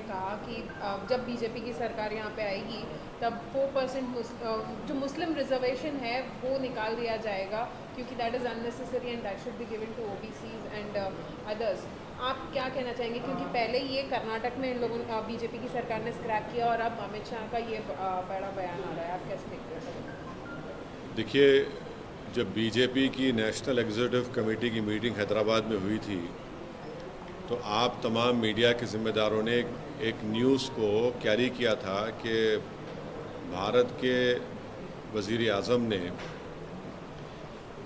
कहा कि जब बीजेपी की सरकार यहाँ पे आएगी तब 4% जो मुस्लिम रिजर्वेशन है वो निकाल दिया जाएगा, क्योंकि that is unnecessary and that should be given to OBCs and others. आप क्या कहना चाहेंगे, क्योंकि पहले ये कर्नाटक में इन लोगों बीजेपी की सरकार ने स्क्रैप किया और अब अमित शाह का ये बड़ा बयान आ रहा है, आप कैसे देखते हैं? देखिए, जब बीजेपी की नेशनल एग्जीक्यूटिव कमेटी की मीटिंग हैदराबाद में हुई थी तो आप तमाम मीडिया के ज़िम्मेदारों ने एक न्यूज़ को कैरी किया था कि भारत के वज़ीर आज़म ने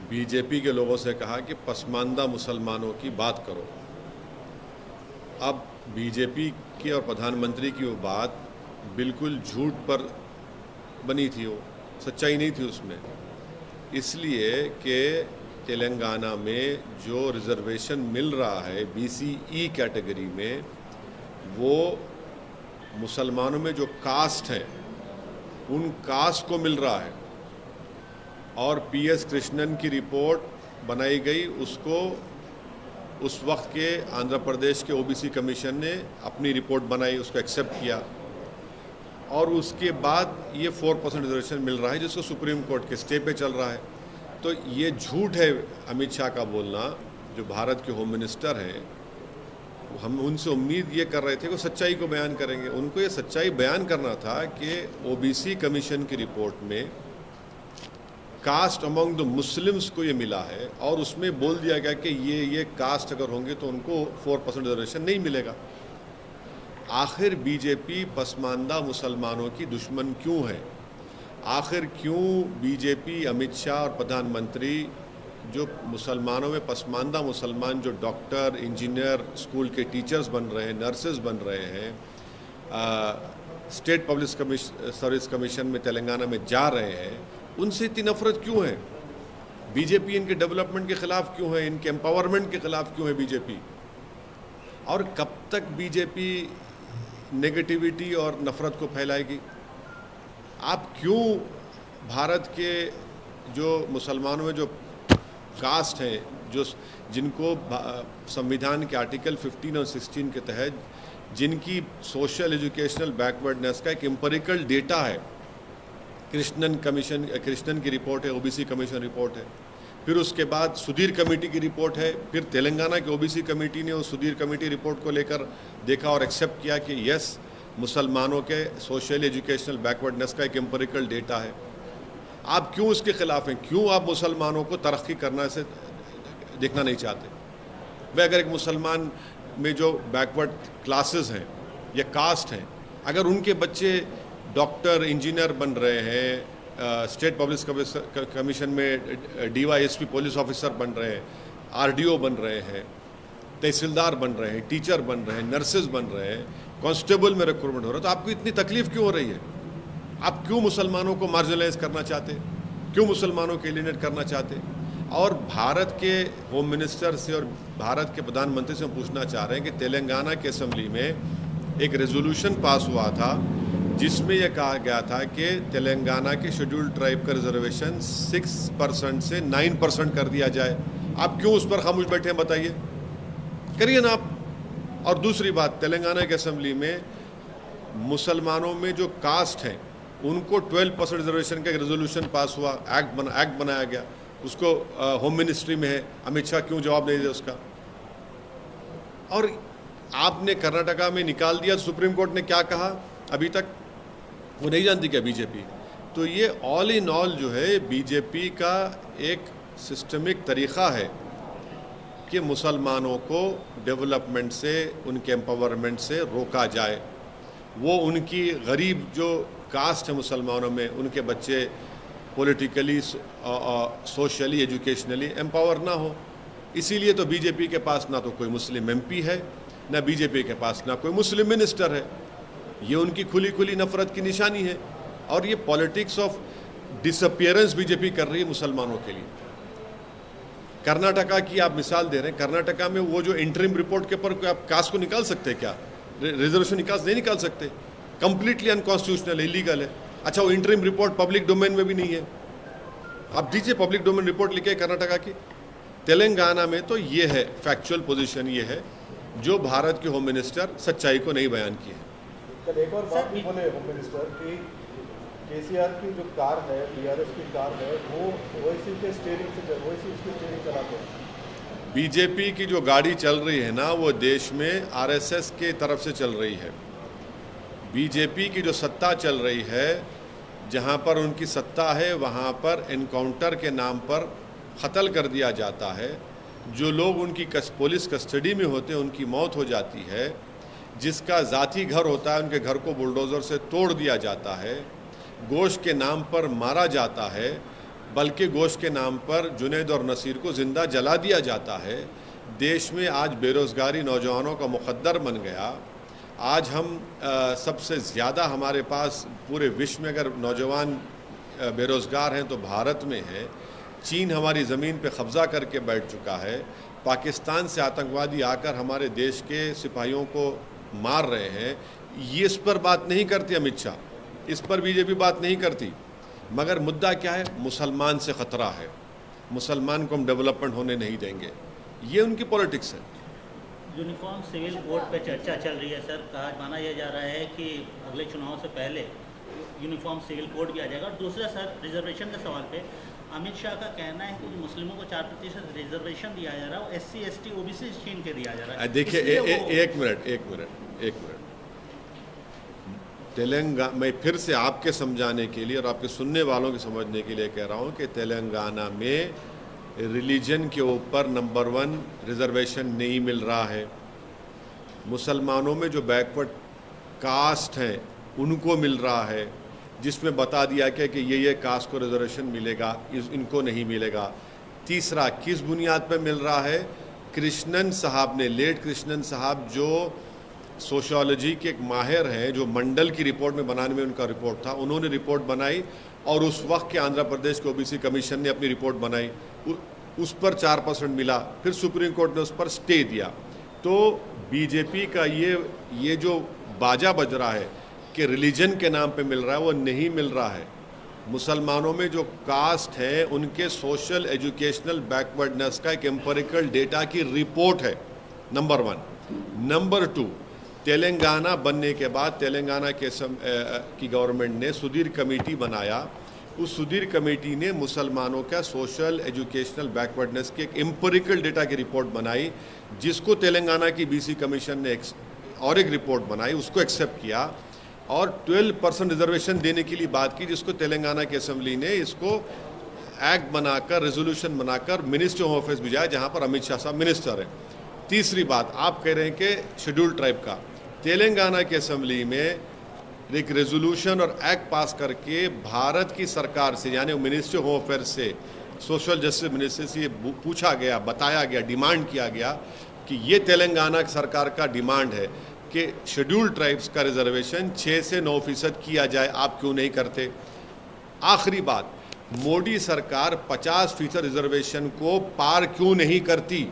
बीजेपी के लोगों से कहा कि पसमानदा मुसलमानों की बात करो। अब बीजेपी की और प्रधानमंत्री की वो बात बिल्कुल झूठ पर बनी थी, वो सच्चाई नहीं थी उसमें, इसलिए कि तेलंगाना में जो रिजर्वेशन मिल रहा है बीसीई कैटेगरी में, वो मुसलमानों में जो कास्ट हैं उन कास्ट को मिल रहा है। और पीएस कृष्णन की रिपोर्ट बनाई गई, उसको उस वक्त के आंध्र प्रदेश के ओबीसी कमीशन ने अपनी रिपोर्ट बनाई, उसको एक्सेप्ट किया और उसके बाद ये 4% रिजर्वेशन मिल रहा है जिसको सुप्रीम कोर्ट के स्टे पे चल रहा है। तो ये झूठ है अमित शाह का बोलना, जो भारत के होम मिनिस्टर हैं। हम उनसे उम्मीद ये कर रहे थे कि सच्चाई को बयान करेंगे। उनको ये सच्चाई बयान करना था कि ओबीसी कमीशन की रिपोर्ट में कास्ट अमंग द मुस्लिम्स को ये मिला है और उसमें बोल दिया गया कि ये कास्ट अगर होंगे तो उनको 4% रिजर्वेशन नहीं मिलेगा। आखिर बीजेपी पसमानदा मुसलमानों की दुश्मन क्यों है? आखिर क्यों बीजेपी, अमित शाह और प्रधानमंत्री जो मुसलमानों में पसमानदा मुसलमान, जो डॉक्टर, इंजीनियर, स्कूल के टीचर्स बन रहे हैं, नर्सेज बन रहे हैं, स्टेट पब्लिक सर्विस कमीशन में तेलंगाना में जा रहे हैं, उनसे इतनी नफरत क्यों है? बीजेपी इनके डेवलपमेंट के खिलाफ क्यों है? इनके एम्पावरमेंट के खिलाफ क्यों है बीजेपी? और कब तक बीजेपी नेगेटिविटी और नफरत को फैलाएगी? आप क्यों भारत के जो मुसलमानों में जो कास्ट हैं, जो जिनको संविधान के आर्टिकल 15 और 16 के तहत जिनकी सोशल एजुकेशनल बैकवर्डनेस का एक एम्पिरिकल डेटा है, कृष्णन की रिपोर्ट है, ओबीसी कमीशन रिपोर्ट है, फिर उसके बाद सुधीर कमेटी की रिपोर्ट है, फिर तेलंगाना की ओबीसी कमेटी ने उस सुधीर कमेटी रिपोर्ट को लेकर देखा और एक्सेप्ट किया कि यस, मुसलमानों के सोशल एजुकेशनल बैकवर्डनेस का एक एम्पिरिकल डेटा है। आप क्यों इसके खिलाफ हैं? क्यों आप मुसलमानों को तरक्की करना से देखना नहीं चाहते? वह अगर एक मुसलमान में जो बैकवर्ड क्लासेस हैं या कास्ट हैं, अगर उनके बच्चे डॉक्टर, इंजीनियर बन रहे हैं, स्टेट पब्लिक कमीशन में डीवाईएसपी पुलिस ऑफिसर बन रहे हैं, आरडीओ बन रहे हैं, तहसीलदार बन रहे हैं, टीचर बन रहे हैं, नर्सेज बन रहे हैं, कांस्टेबल में रिक्रूटमेंट हो रहा है, तो आपको इतनी तकलीफ क्यों हो रही है? आप क्यों मुसलमानों को मार्जिनलाइज करना चाहते? क्यों मुसलमानों को एलिनेट करना चाहते? और भारत के होम मिनिस्टर से और भारत के प्रधानमंत्री से हम पूछना चाह रहे हैं कि तेलंगाना की असेंबली में एक रेजोल्यूशन पास हुआ था जिसमें यह कहा गया था कि तेलंगाना के शेड्यूल्ड ट्राइब का रिजर्वेशन 6% से 9% कर दिया जाए। आप क्यों उस पर खामोश बैठे हैं? बताइए, करिए ना आप। और दूसरी बात, तेलंगाना की असेंबली में मुसलमानों में जो कास्ट हैं उनको 12% रिजर्वेशन का एक रेजोल्यूशन पास हुआ, एक्ट बनाया गया, उसको होम मिनिस्ट्री में है। अमित शाह क्यों जवाब नहीं दिया उसका? और आपने कर्नाटका में निकाल दिया, सुप्रीम कोर्ट ने क्या कहा अभी तक वो नहीं जानती क्या बीजेपी? तो ये ऑल इन ऑल जो है बीजेपी का एक सिस्टमिक तरीक़ा है कि मुसलमानों को डेवलपमेंट से, उनके एम्पावरमेंट से रोका जाए। वो उनकी गरीब जो कास्ट है मुसलमानों में, उनके बच्चे पॉलिटिकली, सोशली, एजुकेशनली एम्पावर ना हो। इसीलिए तो बीजेपी के पास ना तो कोई मुस्लिम एमपी है, ना बीजेपी के पास ना कोई मुस्लिम मिनिस्टर है। ये उनकी खुली खुली नफरत की निशानी है और ये पॉलिटिक्स ऑफ डिसअपियरेंस बीजेपी कर रही है मुसलमानों के लिए। कर्नाटका की आप मिसाल दे रहे हैं, कर्नाटका में वो जो इंटरिम रिपोर्ट के ऊपर आप कास्ट को निकाल सकते हैं क्या? रिजर्वेशन नहीं निकाल सकते, कंप्लीटली अनकॉन्स्टिट्यूशनल है, इलीगल है। अच्छा, वो इंटरिम रिपोर्ट पब्लिक डोमेन में भी नहीं है। आप दीजिए पब्लिक डोमेन रिपोर्ट लिखे कर्नाटका की। तेलंगाना में तो ये है, फैक्चुअल पोजीशन ये है जो भारत के होम मिनिस्टर सच्चाई को नहीं बयान की है। कल एक और बात भी बोले होम मिनिस्टर कि केसीआर की जो कार है, बीआरएस की कार है, वो ओवैसी के स्टीयरिंग से ओवैसी उसकी स्टीयरिंग चलाते हैं। बीजेपी की जो गाड़ी चल रही है ना, वो देश में आरएसएस के तरफ से चल रही है। बीजेपी की जो सत्ता चल रही है, जहाँ पर उनकी सत्ता है वहाँ पर एनकाउंटर के नाम पर कत्ल कर दिया जाता है। जो लोग उनकी पुलिस कस्टडी में होते हैं उनकी मौत हो जाती है। जिसका ज़ाती घर होता है उनके घर को बुलडोज़र से तोड़ दिया जाता है। गोश्त के नाम पर मारा जाता है, बल्कि गोश्त के नाम पर जुनैद और नसीर को ज़िंदा जला दिया जाता है। देश में आज बेरोज़गारी नौजवानों का मुक़द्दर बन गया। आज हम सबसे ज़्यादा हमारे पास पूरे विश्व में अगर नौजवान बेरोज़गार हैं तो भारत में है। चीन हमारी ज़मीन पे कब्ज़ा करके बैठ चुका है। पाकिस्तान से आतंकवादी आकर हमारे देश के सिपाहियों को मार रहे हैं। ये इस पर बात नहीं करती अमित शाह, इस पर बीजेपी बात नहीं करती। मगर मुद्दा क्या है? मुसलमान से ख़तरा है, मुसलमान को हम डेवलपमेंट होने नहीं देंगे। ये उनकी पॉलिटिक्स है। यूनिफॉर्म सिविल कोड पे चर्चा चल रही है सर। माना यह जा रहा है कि अगले चुनाव से पहले यूनिफॉर्म सिविल कोड भी आ जाएगा। और दूसरा सर, रिजर्वेशन के सवाल पे अमित शाह का कहना है कि मुस्लिमों को 4% रिजर्वेशन दिया जा रहा है, SC ST OBC छीन के दिया जा रहा है। देखिए एक मिनट तेलंगाना, मैं फिर से आपके समझाने के लिए और आपके सुनने वालों के समझने के लिए कह रहा हूँ कि तेलंगाना में रिलीजन के ऊपर नंबर 1 रिजर्वेशन नहीं मिल रहा है। मुसलमानों में जो बैकवर्ड कास्ट हैं उनको मिल रहा है, जिसमें बता दिया गया कि ये कास्ट को रिजर्वेशन मिलेगा, इनको नहीं मिलेगा। तीसरा, किस बुनियाद पर मिल रहा है? कृष्णन साहब ने, लेट कृष्णन साहब जो सोशियोलॉजी के एक माहिर हैं, जो मंडल की रिपोर्ट में बनाने में उनका रिपोर्ट था, उन्होंने रिपोर्ट बनाई और उस वक्त के आंध्र प्रदेश के ओबीसी कमीशन ने अपनी रिपोर्ट बनाई, उस पर 4% मिला। फिर सुप्रीम कोर्ट ने उस पर स्टे दिया। तो बीजेपी का ये जो बाजा बज रहा है कि रिलीजन के नाम पे मिल रहा है, वो नहीं मिल रहा है। मुसलमानों में जो कास्ट है उनके सोशल एजुकेशनल बैकवर्डनेस का एक एम्पिरिकल डेटा की रिपोर्ट है, नंबर 1। नंबर 2, तेलंगाना बनने के बाद तेलंगाना की गवर्नमेंट ने सुधीर कमेटी बनाया। उस सुधीर कमेटी ने मुसलमानों का सोशल एजुकेशनल बैकवर्डनेस के एक एम्पिरिकल डेटा की रिपोर्ट बनाई, जिसको तेलंगाना की BC कमीशन ने और एक रिपोर्ट बनाई, उसको एक्सेप्ट किया और 12% रिजर्वेशन देने के लिए बात की, जिसको तेलंगाना की असेंबली ने इसको एक्ट बनाकर, रेजोल्यूशन बनाकर मिनिस्ट्री ऑफ अफेयर्स भिजाया, जहां पर अमित शाह साहब मिनिस्टर हैं। तीसरी बात, आप कह रहे हैं कि शेड्यूल्ड ट्राइब का, तेलंगाना की असेंबली में एक रेजोल्यूशन और एक्ट पास करके भारत की सरकार से, यानी मिनिस्ट्री ऑफ अफेयर्स से, सोशल जस्टिस मिनिस्ट्री से पूछा गया, बताया गया, डिमांड किया गया कि ये तेलंगाना सरकार का डिमांड है कि शेड्यूल्ड ट्राइब्स का रिजर्वेशन 6 से 9% किया जाए, आप क्यों नहीं करते? आखिरी बात, मोदी सरकार 50% रिजर्वेशन को पार क्यों नहीं करती?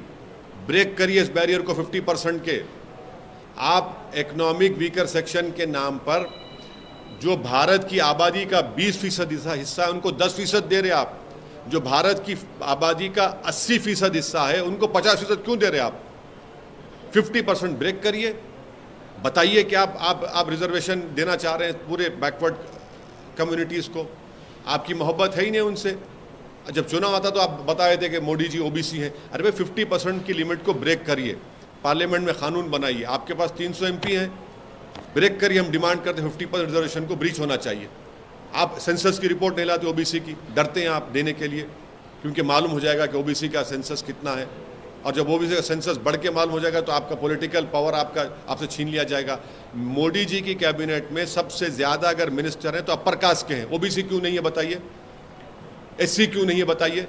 ब्रेक करिए इस बैरियर को 50% के। आप इकोनॉमिक वीकर सेक्शन के नाम पर जो भारत की आबादी का 20% हिस्सा है उनको 10% दे रहे आप। जो भारत की आबादी का 80% हिस्सा है उनको 50% क्यों दे रहे आप? 50% ब्रेक करिए, बताइए कि आप रिजर्वेशन देना चाह रहे हैं पूरे बैकवर्ड कम्युनिटीज़ को। आपकी मोहब्बत है ही नहीं उनसे। जब चुनाव आता तो आप बताए थे कि मोदी जी OBC हैं। अरे भाई 50% की लिमिट को ब्रेक करिए, पार्लियामेंट में कानून बनाइए। आपके पास 300 MP हैं, ब्रेक करिए। हम डिमांड करते हैं 50% रिजर्वेशन को ब्रीच होना चाहिए। आप सेंसस की रिपोर्ट नहीं लाते OBC की, डरते हैं आप देने के लिए, क्योंकि मालूम हो जाएगा कि OBC का सेंसस कितना है, और जब OBC का सेंसस बढ़ के मालूम हो जाएगा तो आपका पॉलिटिकल पावर आपसे छीन लिया जाएगा। मोदी जी की कैबिनेट में सबसे ज़्यादा अगर मिनिस्टर हैं तो अपर कास्ट के हैं, OBC क्यों नहीं है बताइए? SC क्यों नहीं है बताइए?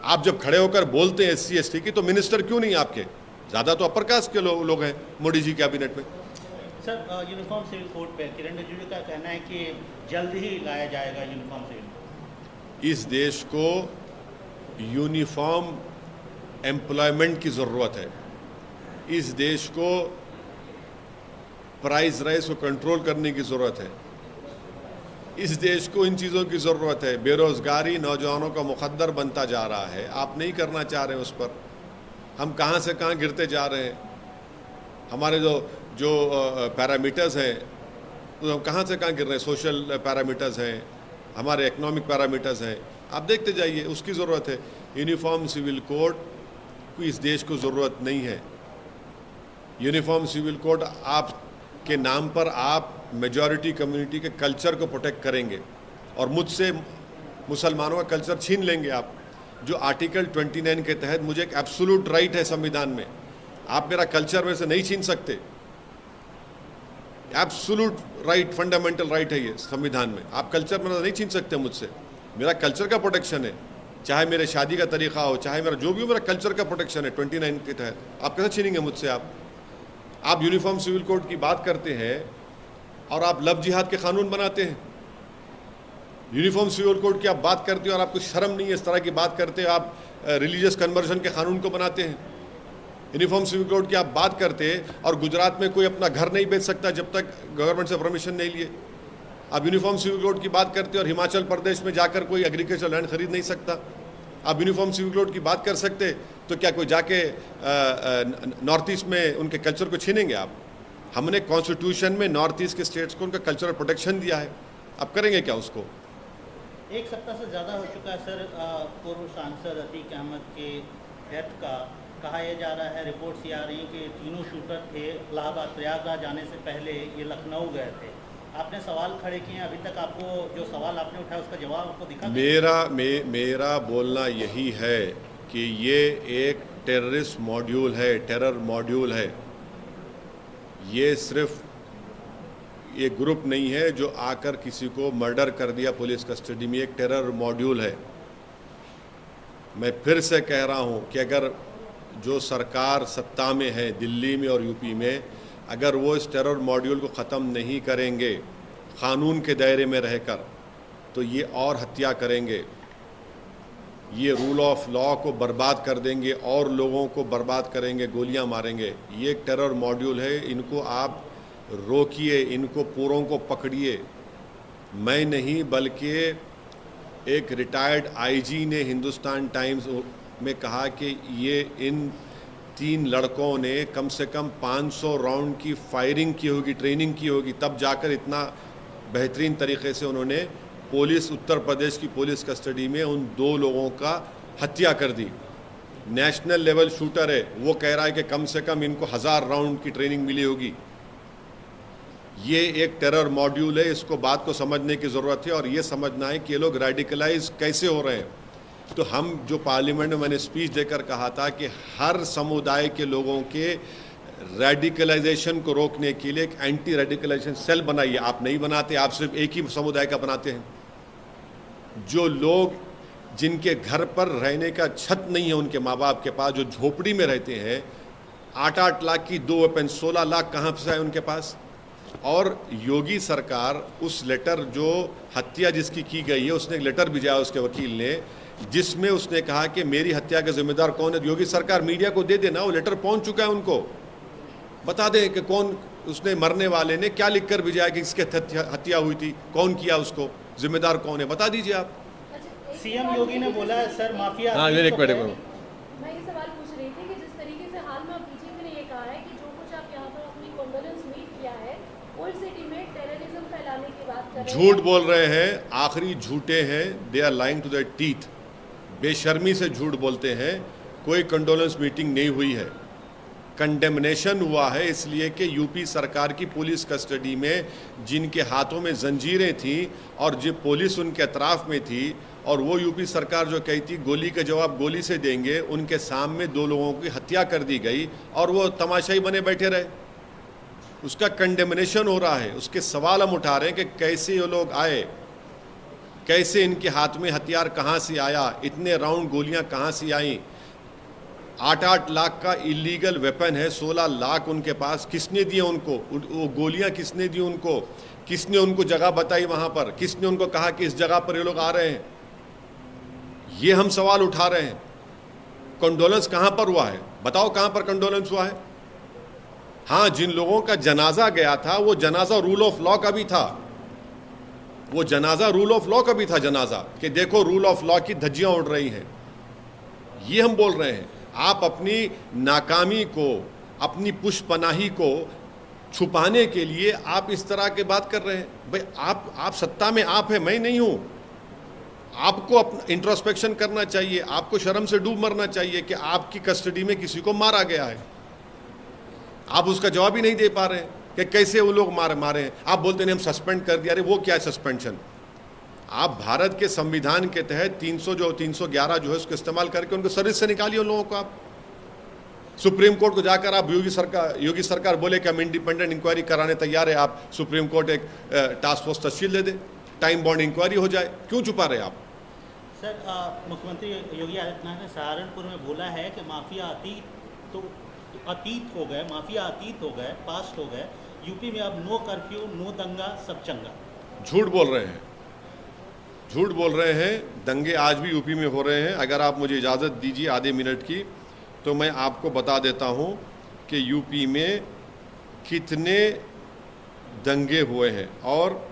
आप जब खड़े होकर बोलते हैं SC ST की, तो मिनिस्टर क्यों नहीं आपके? ज़्यादा तो अपर कास्ट के लोग हैं मोदी जी कैबिनेट में। सर, यूनिफॉर्म सिविल कोड पे किरण रिजिजू का कहना है कि जल्द ही लाया जाएगा यूनिफॉर्म सिविल। इस देश को यूनिफॉर्म एम्प्लॉयमेंट की ज़रूरत है। इस देश को प्राइस राइज को कंट्रोल करने की ज़रूरत है। इस देश को इन चीज़ों की ज़रूरत है। बेरोज़गारी नौजवानों का मुक़द्दर बनता जा रहा है, आप नहीं करना चाह रहे हैं उस पर। हम कहाँ से कहाँ गिरते जा रहे हैं। हमारे जो पैरामीटर्स हैं तो कहाँ से कहाँ गिर रहे हैं, सोशल पैरामीटर्स हैं, हमारे इकोनॉमिक पैरामीटर्स हैं, आप देखते जाइए, उसकी ज़रूरत है। यूनिफॉर्म सिविल कोड को इस देश को ज़रूरत नहीं है। यूनिफॉर्म सिविल कोड आपके नाम पर आप मेजॉरिटी कम्युनिटी के कल्चर को प्रोटेक्ट करेंगे और मुझसे मुसलमानों का कल्चर छीन लेंगे आप। जो आर्टिकल 29 के तहत मुझे एक एब्सोल्यूट राइट है संविधान में, आप मेरा कल्चर में से नहीं छीन सकते। एब्सोल्यूट राइट, फंडामेंटल राइट है ये संविधान में, आप कल्चर में नहीं छीन सकते मुझसे। मेरा कल्चर का प्रोटेक्शन है, चाहे मेरे शादी का तरीका हो, चाहे मेरा जो भी हो, मेरा कल्चर का प्रोटेक्शन है 29 के तहत। आप कैसे छीनेंगे मुझसे? आप यूनिफॉर्म सिविल कोड की बात करते हैं और आप लव जिहाद के कानून बनाते हैं। यूनिफॉर्म सिविल कोड की आप बात करते हो और आपको शर्म नहीं है इस तरह की बात करते हो, आप रिलीजियस कन्वर्जन के कानून को बनाते हैं। यूनिफॉर्म सिविल कोड की आप बात करते हैं और गुजरात में कोई अपना घर नहीं बेच सकता जब तक गवर्नमेंट से परमिशन नहीं लिए। आप यूनिफॉर्म सिविल कोड की बात करते हैं और हिमाचल प्रदेश में जाकर कोई एग्रीकल्चर लैंड खरीद नहीं सकता। आप यूनिफॉर्म सिविल कोड की बात कर सकते तो क्या कोई जाके नॉर्थ ईस्ट में उनके कल्चर को छीनेंगे आप? हमने कॉन्स्टिट्यूशन में नॉर्थ ईस्ट के स्टेट्स को उनका कल्चरल प्रोटेक्शन दिया है, आप करेंगे क्या उसको? एक सप्ताह से ज़्यादा हो चुका है सर पूर्व सांसद अतीक अहमद के डेथ का। कहा यह जा रहा है, रिपोर्ट्स ये आ रही हैं कि तीनों शूटर थे, इलाहाबाद प्रयागराज जाने से पहले ये लखनऊ गए थे। आपने सवाल खड़े किए, अभी तक आपको जो सवाल आपने उठाया उसका जवाब आपको दिखा? मेरा बोलना यही है कि ये एक टेररिस्ट मॉड्यूल है, टेरर मॉड्यूल है। ये सिर्फ ये ग्रुप नहीं है जो आकर किसी को मर्डर कर दिया पुलिस कस्टडी में, एक टेरर मॉड्यूल है। मैं फिर से कह रहा हूँ कि अगर जो सरकार सत्ता में है दिल्ली में और यूपी में, अगर वो इस टेरर मॉड्यूल को ख़त्म नहीं करेंगे क़ानून के दायरे में रहकर, तो ये और हत्या करेंगे, ये रूल ऑफ लॉ को बर्बाद कर देंगे और लोगों को बर्बाद करेंगे, गोलियां मारेंगे। ये एक टेरर मॉड्यूल है, इनको आप रोकिए, इनको पूरों को पकड़िए। मैं नहीं बल्कि एक रिटायर्ड आईजी ने हिंदुस्तान टाइम्स में कहा कि ये इन 3 लड़कों ने कम से कम 500 राउंड की फायरिंग की होगी, ट्रेनिंग की होगी, तब जाकर इतना बेहतरीन तरीके से उन्होंने पुलिस, उत्तर प्रदेश की पुलिस कस्टडी में उन 2 लोगों का हत्या कर दी। नेशनल लेवल शूटर है, वो कह रहा है कि कम से कम इनको 1000 राउंड की ट्रेनिंग मिली होगी। ये एक टेरर मॉड्यूल है, इसको बात को समझने की ज़रूरत है और ये समझना है कि ये लोग रेडिकलाइज कैसे हो रहे हैं। तो हम जो पार्लियामेंट में मैंने स्पीच देकर कहा था कि हर समुदाय के लोगों के रेडिकलाइजेशन को रोकने के लिए एक एंटी रेडिकलाइजेशन सेल बनाइए। आप नहीं बनाते, आप सिर्फ एक ही समुदाय का बनाते हैं। जो लोग जिनके घर पर रहने का छत नहीं है उनके माँ बाप के पास, जो झोपड़ी में रहते हैं, 8-8 लाख की 2 वेपन, 16 लाख कहाँ से आए उनके पास? और योगी सरकार उस लेटर, जो हत्या जिसकी की गई है, उसने एक लेटर भेजा उसके वकील ने, जिसमें उसने कहा कि मेरी हत्या का जिम्मेदार कौन है। योगी सरकार मीडिया को दे देना, वो लेटर पहुंच चुका है, उनको बता दें कि कौन, उसने मरने वाले ने क्या लिखकर भेजा है कि इसके हत्या हुई थी, कौन किया, उसको जिम्मेदार कौन है, बता दीजिए आप। सीएम योगी ने बोला है सर माफिया। हाँ, एक मिनट। मैं ये सवाल पूछ रही थी कि जिस तरीके से हाल में बीजेपी ने ये कहा है कि जो कुछ आप यहाँ पर अपनी कॉन्डोलेंस मीट किया है, ओल्ड सिटी में टेररिज्म फैलाने की बात कर रहे हैं, झूठ बोल रहे हैं, आखिरी झूठे हैं, they are lying to their teeth, बेशर्मी से झूठ बोलते हैं। कोई कंडोलेंस मीटिंग नहीं हुई है, कंडेमनेशन हुआ है, इसलिए कि यूपी सरकार की पुलिस कस्टडी में जिनके हाथों में जंजीरें थी और जो पुलिस उनके अतराफ में थी, और वो यूपी सरकार जो कहती गोली का जवाब गोली से देंगे, उनके सामने 2 लोगों की हत्या कर दी गई और वो तमाशाई बने बैठे रहे। उसका कंडेमनेशन हो रहा है, उसके सवाल हम उठा रहे हैं कि कैसे ये लोग आए, कैसे इनके हाथ में हथियार कहाँ से आया, इतने राउंड गोलियां कहाँ से आई। 8-8 लाख का इलीगल वेपन है, 16 लाख उनके पास, किसने दिए उनको वो गोलियां, किसने दी उनको, किसने उनको जगह बताई वहाँ पर, किसने उनको कहा कि इस जगह पर ये लोग आ रहे हैं। ये हम सवाल उठा रहे हैं। कंडोलेंस कहाँ पर हुआ है, बताओ कहाँ पर कंडोलेंस हुआ है? हाँ, जिन लोगों का जनाजा गया था वो जनाजा रूल ऑफ लॉ का भी था, वो जनाजा रूल ऑफ लॉ का भी था जनाजा, कि देखो रूल ऑफ लॉ की धज्जियां उड़ रही हैं। ये हम बोल रहे हैं। आप अपनी नाकामी को, अपनी पुष्पनाही को छुपाने के लिए आप इस तरह की बात कर रहे हैं। भाई आप सत्ता में आप है, मैं नहीं हूं। आपको अपना इंट्रोस्पेक्शन करना चाहिए, आपको शर्म से डूब मरना चाहिए कि आपकी कस्टडी में किसी को मारा गया है। आप उसका जवाब ही नहीं दे पा रहे हैं कि कैसे वो लोग मारे हैं। आप बोलते हैं हम सस्पेंड कर दिया। अरे वो क्या है सस्पेंशन? आप भारत के संविधान के तहत 311 जो है उसको इस्तेमाल करके उनको सर्विस से निकालिए उन लोगों को। आप सुप्रीम कोर्ट को जाकर आप योगी सरकार बोले कि हम इंडिपेंडेंट इंक्वायरी कराने तैयार है, आप सुप्रीम कोर्ट एक टास्क फोर्स तश्कील दे दे, टाइम बॉन्ड इंक्वायरी हो जाए। क्यों छुपा रहे आप? सर मुख्यमंत्री योगी आदित्यनाथ ने सहारनपुर में बोला है कि माफिया अतीत हो गए, माफिया अतीत हो गए, पास्ट हो गए। यूपी में अब नो कर्फ्यू, नो दंगा, सब चंगा। झूठ बोल रहे हैं, झूठ बोल रहे हैं। दंगे आज भी यूपी में हो रहे हैं। अगर आप मुझे इजाज़त दीजिए आधे मिनट की, तो मैं आपको बता देता हूं कि यूपी में कितने दंगे हुए हैं और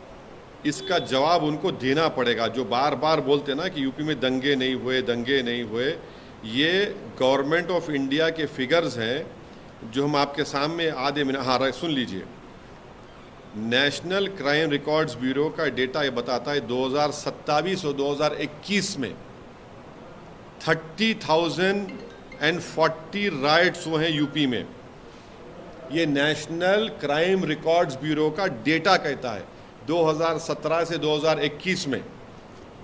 इसका जवाब उनको देना पड़ेगा। जो बार बार बोलते ना कि यूपी में दंगे नहीं हुए, दंगे नहीं हुए, ये गवर्नमेंट ऑफ इंडिया के फिगर्स हैं जो हम आपके सामने आधे मिनट, हाँ सुन लीजिए। नेशनल क्राइम रिकॉर्ड्स ब्यूरो का डेटा ये बताता है 2027 और 2021 में 30,040 राइट्स हुए हैं यूपी में। ये नेशनल क्राइम रिकॉर्ड्स ब्यूरो का डेटा कहता है। 2017 से 2021 में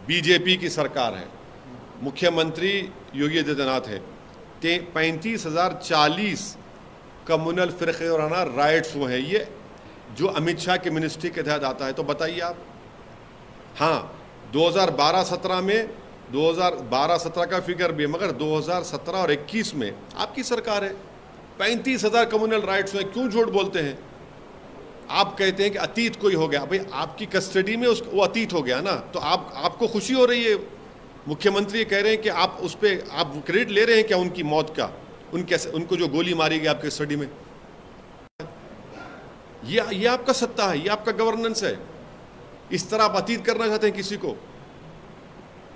बीजेपी की सरकार है, मुख्यमंत्री योगी आदित्यनाथ है। 35,040 कम्युनल फिरक़े वाराना राइट्स हुए हैं। ये जो अमित शाह के मिनिस्ट्री के तहत आता है। तो बताइए आप। हाँ 2012-17 में 2012-17 का फिगर भी है, मगर 2017 और 21 में आपकी सरकार है। 35,000 कम्युनल राइट्स हुए। क्यों झूठ बोलते हैं? आप कहते हैं कि अतीत कोई हो गया। भाई आपकी कस्टडी में वो अतीत हो गया ना, तो आपको खुशी हो रही है। मुख्यमंत्री कह रहे हैं कि आप उस पर आप क्रेडिट ले रहे हैं क्या उनकी मौत का, उनको जो गोली मारी गई आपके कस्टडी में। ये आपका सत्ता है, ये आपका गवर्नेंस है। इस तरह आप अतीत करना चाहते हैं किसी को।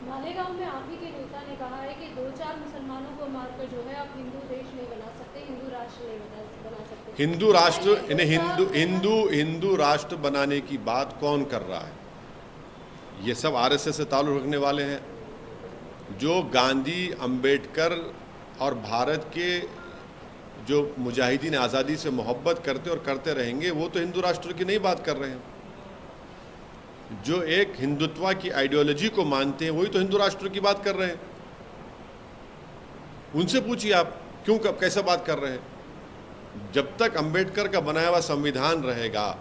मालेगांव में आप ही के नेता ने कहा है कि 2-4 मुसलमानों को मारकर जो है आप हिंदू देश नहीं बना सकते, हिंदू राष्ट्र नहीं बना सकते। हिंदू राष्ट्र, इन्हें हिंदू राष्ट्र बनाने की बात कौन कर रहा है? ये सब आरएसएस से ताल्लुक़ रखने वाले हैं जो गांधी, अंबेडकर और भारत के जो मुजाहिदीन आज़ादी से मोहब्बत करते और करते रहेंगे। वो तो हिंदू राष्ट्र की नहीं बात कर रहे हैं। जो एक हिंदुत्व की आइडियोलॉजी को मानते हैं वही तो हिंदू राष्ट्र की बात कर रहे हैं। उनसे पूछिए आप क्यों कैसे बात कर रहे हैं। जब तक अंबेडकर का बनाया हुआ संविधान रहेगा,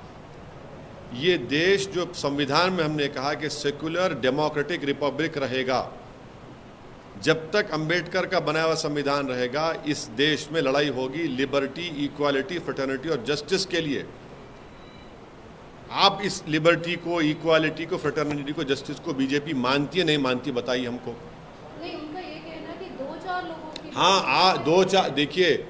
ये देश जो संविधान में हमने कहा कि सेकुलर डेमोक्रेटिक रिपब्लिक रहेगा, जब तक अंबेडकर का बनाया हुआ संविधान रहेगा, इस देश में लड़ाई होगी लिबर्टी, इक्वालिटी, फ्रेटर्निटी और जस्टिस के लिए। आप इस लिबर्टी को, इक्वालिटी को, फ्रेटर्निटी को, जस्टिस को बीजेपी मानती है नहीं मानती? बताइए हमको। नहीं, उनका ये कहना कि 2-4 लोगों की, हाँ 2-4, देखिए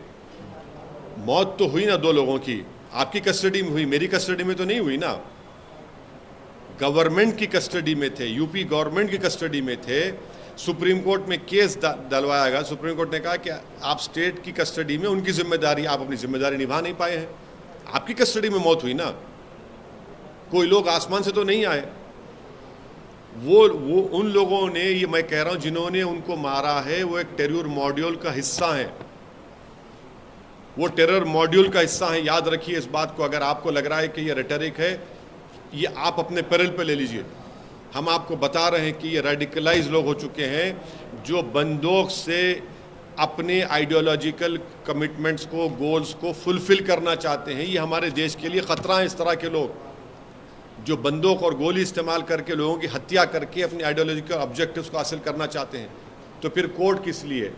मौत तो हुई ना 2 लोगों की, आपकी कस्टडी में हुई, मेरी कस्टडी में तो नहीं हुई ना। गवर्नमेंट की कस्टडी में थे, यूपी गवर्नमेंट की कस्टडी में थे। सुप्रीम कोर्ट में केस डलवाया गया। सुप्रीम कोर्ट ने कहा कि आप स्टेट की कस्टडी में, उनकी जिम्मेदारी, आप अपनी जिम्मेदारी निभा नहीं पाए हैं। आपकी कस्टडी में मौत हुई ना, कोई लोग आसमान से तो नहीं आए। वो उन लोगों ने, ये मैं कह रहा हूं जिन्होंने उनको मारा है, वो एक टेरर मॉड्यूल का हिस्सा है। वो टेरर मॉड्यूल का हिस्सा है। याद रखिए इस बात को। अगर आपको लग रहा है कि ये रेटरिक है, ये आप अपने पैरल पे ले लीजिए। हम आपको बता रहे हैं कि ये रेडिकलाइज लोग हो चुके हैं जो बंदूक से अपने आइडियोलॉजिकल कमिटमेंट्स को, गोल्स को फुलफिल करना चाहते हैं। ये हमारे देश के लिए ख़तरा है। इस तरह के लोग जो बंदूक और गोली इस्तेमाल करके लोगों की हत्या करके अपने आइडियोलॉजिकल ऑब्जेक्टिव्स को हासिल करना चाहते हैं। तो फिर कोर्ट किस लिए,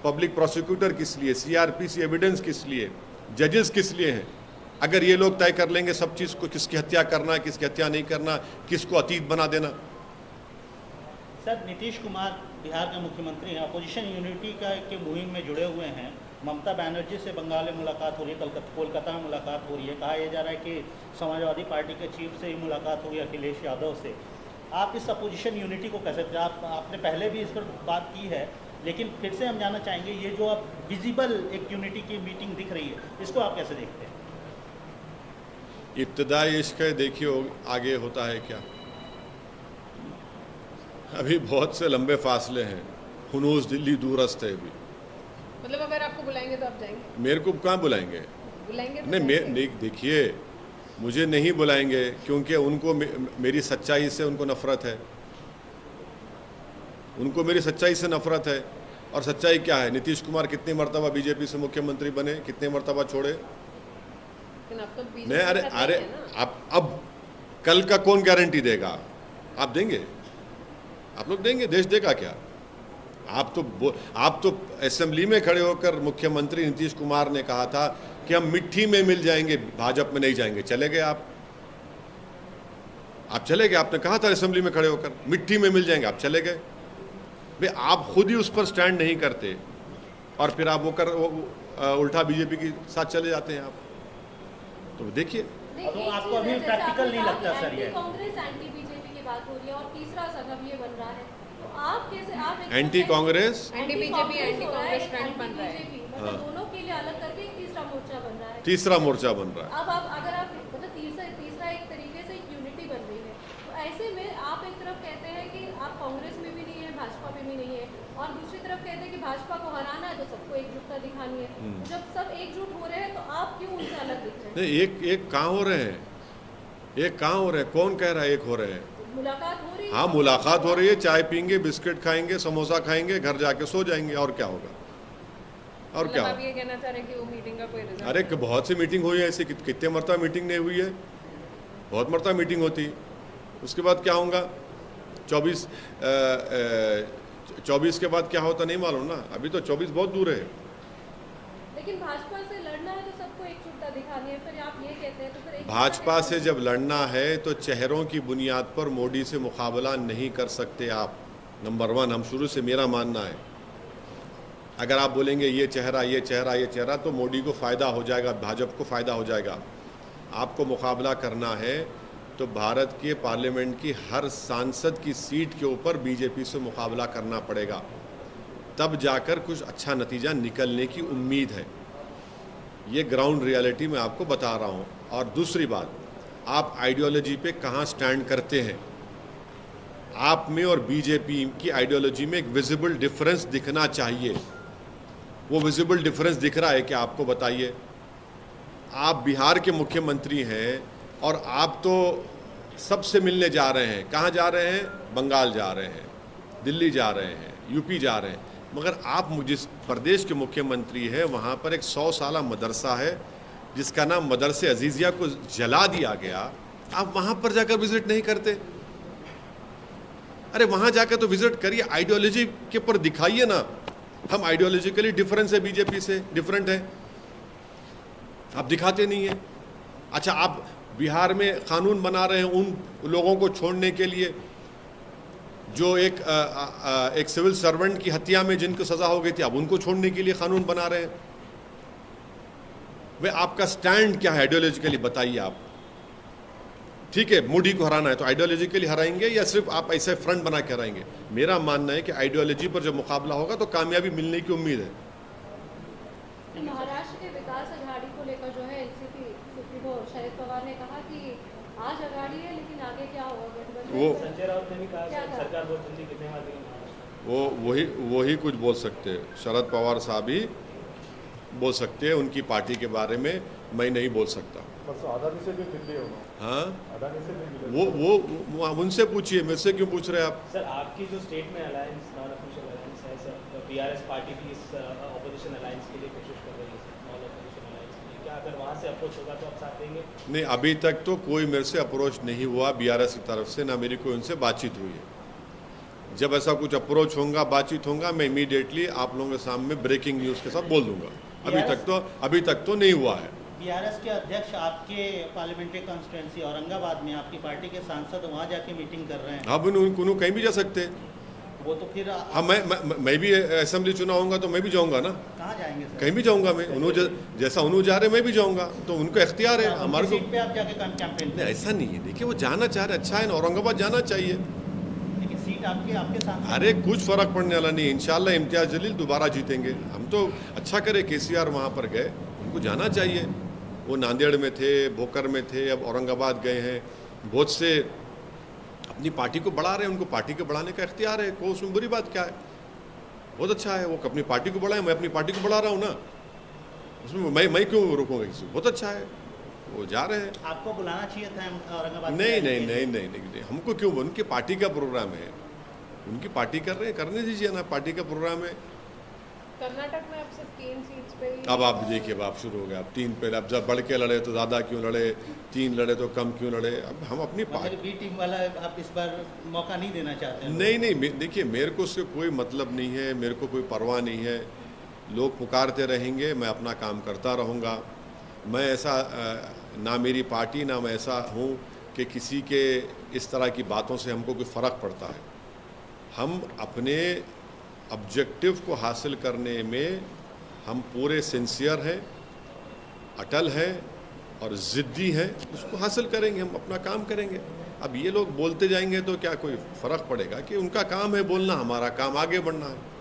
पब्लिक प्रोसिक्यूटर किस लिए, सीआरपीसी एविडेंस किस लिए, जजेस किस लिए हैं? अगर ये लोग तय कर लेंगे सब चीज़ को, किसकी हत्या करना, किसकी हत्या नहीं करना, किसको अतीत बना देना। सर नीतीश कुमार बिहार के मुख्यमंत्री हैं, अपोजिशन यूनिटी के मुहिम में जुड़े हुए हैं। ममता बनर्जी से बंगाल में मुलाकात हो रही है, कोलकाता में मुलाकात हो रही है। कहा यह जा रहा है कि समाजवादी पार्टी के चीफ से ही मुलाकात होगी, अखिलेश यादव से। आप इस अपोजिशन यूनिटी को कैसे, आपने पहले भी इस पर बात की है, लेकिन फिर से हम जानना चाहेंगे, ये जो अब विजिबल एक यूनिटी की मीटिंग दिख रही है, इसको आप कैसे देखते हैं? इब्तदाई इश्क है, देखिए आगे होता है क्या। अभी बहुत से लंबे फासले हैं, हुनूस दिल्ली दूरस्त है अभी। मतलब अगर आपको बुलाएंगे तो आप जाएंगे? मेरे को कहाँ बुलाएंगे? बुलाएंगे तो नहीं, जाएंगे? देखिए, मुझे नहीं बुलाएंगे क्योंकि उनको मेरी सच्चाई से उनको नफ़रत है। उनको मेरी सच्चाई से नफ़रत है। और सच्चाई क्या है? नीतीश कुमार कितनी मरतबा बीजेपी से मुख्यमंत्री बने, कितने मरतबा छोड़े? लेकिन अब तो बीजेपी नहीं, के साथ अरे नहीं है ना। अब कल का कौन गारंटी देगा? आप देंगे? आप लोग देंगे? देश देगा क्या? आप तो असेंबली में खड़े होकर मुख्यमंत्री नीतीश कुमार ने कहा था कि हम मिट्टी में मिल जाएंगे, भाजपा में नहीं जाएंगे। चले गए आप चले गए। आपने कहा था असेंबली में खड़े होकर मिट्टी में मिल जाएंगे, आप चले गए। भाई आप खुद ही उस पर स्टैंड नहीं करते और फिर आप उल्टा बीजेपी के साथ चले जाते हैं आप। तो देखिए, तो आपको अभी प्रैक्टिकल नहीं लगता सर ये? कांग्रेस एंटी बीजेपी की बात हो रही है और तीसरा संघ ये बन रहा है, तो आप कैसे anti Congress, anti BJP anti Congress front बन रहा है। मतलब दोनों के लिए अलग करके एक तीसरा मोर्चा बन रहा है। तीसरा मोर्चा बन रहा है। अब आप अगर आप मतलब तीसरा एक तरीके से यूनिटी बन रही है, तो ऐसे में आप एक तरफ कहते हैं कि आप कांग्रेस में भी नहीं है, भाजपा में भी नहीं है, और दूसरी तरफ कहते हैं कि भाजपा को हराना है तो सबको एकजुटता दिखानी है। तो जब सब एकजुट हो रहे हैं तो आप क्यों उनसे अलग दिख रहे हैं? नहीं, एक कहाँ हो रहे हैं? एक कहाँ हो रहे हैं? कौन कह रहा है एक हो रहे हैं? मुलाकात हो रही है। हाँ, मुलाकात हो रही है, चाय पीएंगे, बिस्किट खाएंगे, समोसा खाएंगे, घर जाके सो जाएंगे, और क्या होगा? और क्या मतलब आप होगा? ये कहना चाह रहे हैं कि वो मीटिंग का कोई रिजल्ट? अरे बहुत सी मीटिंग हुई है ऐसी, कितने मरतबा मीटिंग नहीं हुई है? बहुत मरतबा मीटिंग होती। उसके बाद क्या होगा? 24 के बाद क्या होता नहीं मालूम ना। अभी तो 24 बहुत दूर है। लेकिन भाजपा से लड़ना है तो सबको एकजुटता दिखानी है, फिर आप ये कहते हैं तो फिर एकजुटता भाजपा कैसे से जब लड़ना है तो चेहरों की बुनियाद पर मोदी से मुकाबला नहीं कर सकते आप। नंबर 1, हम शुरू से मेरा मानना है, अगर आप बोलेंगे ये चेहरा ये चेहरा ये चेहरा तो मोदी को फ़ायदा हो जाएगा, भाजपा को फ़ायदा हो जाएगा। आपको मुकाबला करना है तो भारत के पार्लियामेंट की हर सांसद की सीट के ऊपर बीजेपी से मुकाबला करना पड़ेगा, तब जाकर कुछ अच्छा नतीजा निकलने की उम्मीद है। ये ग्राउंड रियलिटी मैं आपको बता रहा हूँ। और दूसरी बात, आप आइडियोलॉजी पे कहाँ स्टैंड करते हैं? आप में और बीजेपी की आइडियोलॉजी में एक विजिबल डिफरेंस दिखना चाहिए। वो विजिबल डिफरेंस दिख रहा है कि आपको बताइए। आप बिहार के मुख्यमंत्री हैं और आप तो सबसे मिलने जा रहे हैं। कहाँ जा रहे हैं? बंगाल जा रहे हैं, दिल्ली जा रहे हैं, यूपी जा रहे हैं। मगर आप जिस प्रदेश के मुख्यमंत्री हैं वहाँ पर एक 100 साला मदरसा है जिसका नाम मदरसे अजीज़िया को जला दिया गया। आप वहाँ पर जाकर विजिट नहीं करते? अरे वहाँ जाकर तो विजिट करिए, आइडियोलॉजी के पर दिखाइए ना। हम आइडियोलॉजिकली डिफरेंस है, बीजेपी से डिफरेंट है, आप दिखाते नहीं है। अच्छा, आप बिहार में कानून बना रहे हैं उन लोगों को छोड़ने के लिए जो एक सिविल सर्वेंट की हत्या में जिनको सजा हो गई थी, अब उनको छोड़ने के लिए कानून बना रहे हैं। वे आपका स्टैंड क्या है आइडियोलॉजिकली? बताइए आप। ठीक है, मोदी को हराना है तो आइडियोलॉजिकली हराएंगे या सिर्फ आप ऐसे फ्रंट बना के हराएंगे? मेरा मानना है कि आइडियोलॉजी पर जब मुकाबला होगा तो कामयाबी मिलने की उम्मीद है। महाराष्ट्र के विकास अघाड़ी को लेकर जो है एनसीपी सुप्रीमो शरद पवार ने कहा कि आज अघाड़ी है लेकिन आगे क्या होगा गठबंधन? वो संजय राउत ने भी कहा क्या कहा? सरकार बहुत जल्दी कितने मार देगी महाराष्ट्र। वो वही कुछ बोल सकते हैं। शरद पवार साहब ही बोल सकते हैं, उनकी पार्टी के बारे में मैं नहीं बोल सकता। परसों अदानी से भी मिले होगा। हाँ, अदानी से भी मिले। वो उनसे पूछिए, मेरे से क्यों पूछ रहे हैं आप? सर, आपकी जो स्टेट में अलायंस नॉन ऑफिशियल अलायंस है सर, बीआरएस पार्टी भी इस अपोजिशन अलायंस के लिए कोशिश कर रही है सर, नॉन ऑफिशियल अलायंस के लिए। क्या अगर वहाँ से अप्रोच होगा तो आप साथ देंगे? नहीं, अभी तक तो कोई मेरे से अप्रोच नहीं हुआ बीआरएस की तरफ से, ना मेरी कोई उनसे बातचीत हुई है। जब ऐसा कुछ अप्रोच होगा, बातचीत होगा, मैं इमीडिएटली आप लोगों के सामने ब्रेकिंग न्यूज़ के साथ बोल दूंगा। अभी तक तो नहीं हुआ है। बीआरएस के अध्यक्ष आपके पार्लियामेंट्री कॉन्स्टिट्यूंसी औरंगाबाद में आपकी पार्टी के सांसद वहाँ जाके मीटिंग कर रहे हैं। अब उनको कहीं भी जा सकते हैं। वो तो फिर हाँ, मैं भी असेंबली चुनाव होगा तो मैं भी जाऊंगा ना, कहाँ जाएंगे सर? कहीं भी जाऊंगा मैं। जैसा उन्होंने जा रहे मैं भी जाऊंगा, तो उनको इख्तियार है। हमारे को सीट पे आप जाके कैंपेन नहीं, ऐसा नहीं है। देखिए, वो जाना चाह रहे, अच्छा है ना, औरंगाबाद जाना चाहिए। लेकिन सीट आपके सांसद। अरे कुछ फर्क पड़ने वाला नहीं है। इंशाल्लाह इम्तियाज जलील दोबारा जीतेंगे। हम तो अच्छा करे केसीआर वहाँ पर गए, उनको जाना चाहिए। वो नांदेड़ में थे, भोकर में थे, अब औरंगाबाद गए हैं। बहुत से अपनी पार्टी को बढ़ा रहे हैं, उनको पार्टी को बढ़ाने का इख्तियार है, को उसमें बुरी बात क्या है? बहुत अच्छा है, वो अपनी पार्टी को बढ़ाए, मैं अपनी पार्टी को बढ़ा रहा हूँ ना, उसमें मैं क्यों रोकूंगा किसी को? बहुत अच्छा है, वो जा रहे हैं। आपको बुलाना चाहिए था औरंगाबाद में नहीं रैली नहीं के लिए। नहीं नहीं नहीं नहीं, हमको क्यों? उनकी पार्टी का प्रोग्राम है, उनकी पार्टी कर रहे हैं, करने दीजिए ना, पार्टी का प्रोग्राम है। कर्नाटक में अब सिर्फ 3 सीट्स पे ही अब आप देखिए, अब आप शुरू हो गए, अब 3 पे, अब जब बढ़ के लड़े तो ज़्यादा क्यों लड़े, 3 लड़े तो कम क्यों लड़े? अब हम अपनी पार्टी, मतलब बी टीम वाला आप इस बार मौका नहीं देना चाहते हैं? नहीं नहीं, देखिए मेरे को उससे कोई मतलब नहीं है, मेरे को कोई परवाह नहीं है। लोग पुकारते रहेंगे, मैं अपना काम करता रहूँगा। मैं ऐसा ना मेरी पार्टी ना मैं ऐसा हूँ कि किसी के इस तरह की बातों से हमको कोई फ़र्क पड़ता है। हम अपने ऑब्जेक्टिव को हासिल करने में हम पूरे सिंसियर हैं, अटल हैं और ज़िद्दी हैं, उसको हासिल करेंगे, हम अपना काम करेंगे। अब ये लोग बोलते जाएंगे तो क्या कोई फ़र्क पड़ेगा? कि उनका काम है बोलना, हमारा काम आगे बढ़ना है।